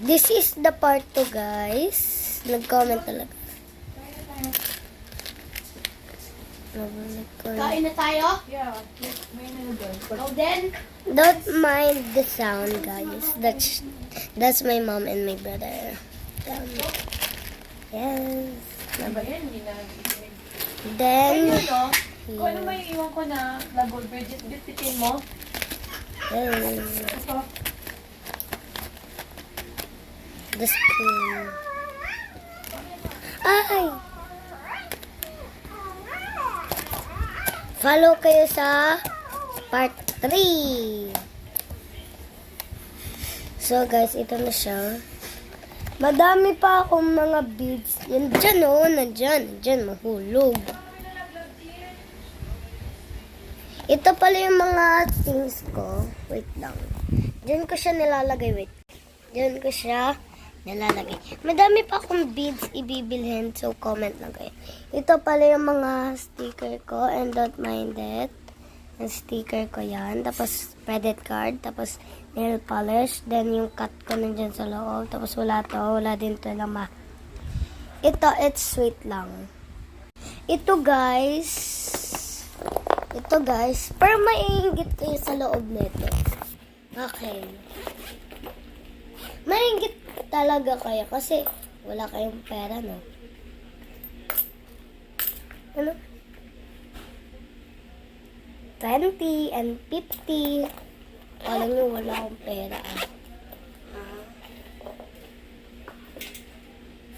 This is the part 2, guys. Nag-comment talaga. Kain na tayo? Yeah, may doon. Ikaw din? Don't mind the sound, guys. That's my mom and my brother. Yes. Ano ba yan? Hindi na nag-iinig. Then, Ano? Kung ano may iwan ko na lagol, bitbitin mo. yes. Ito. The spoon. Ay! Follow kayo sa part 3. So guys, ito na siya. Madami pa akong mga beads. Yan dyan oh, nandyan, mahulog. Ito pala yung mga things ko. Wait lang. Diyan ko siya nilalagay, wait. Diyan ko siya nilalagay. Madami pa akong beads ibibilhin, so comment lang kayo. Ito pala yung mga sticker ko, and don't mind it. Yung sticker ko yan. Tapos credit card, tapos nail polish, then yung cut ko nandyan sa loob. Tapos wala din to lama. Ito, it's sweet lang. Ito guys, pero maiingit kayo sa loob nito. Okay. Maingit talaga kayo kasi wala kayong pera, no? Ano? 20 and 50. Alam nyo, wala akong pera.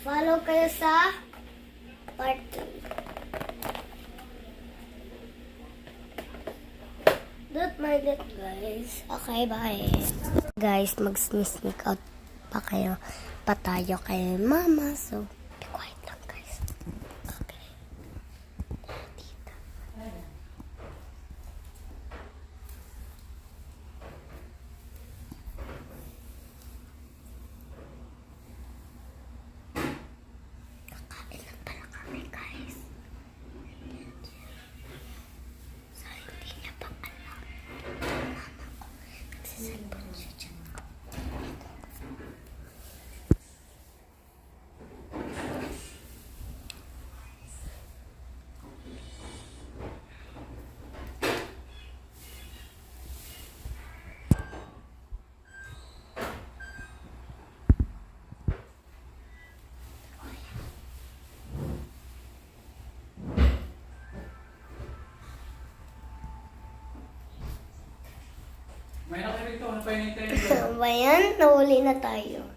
Follow kayo sa part 2. Don't mind it, guys. Okay, bye. Guys, mag-sneak out pa kayo. Patayo kay mama. So, be quiet lang, guys. Okay. Dito. Kakain lang pala kami, guys. So, hindi niya pa alam. Mama ko, nagsiselfon siya dyan. May nakarito, ano pa yung hintayin mo? Ba yan? Nahuli na tayo.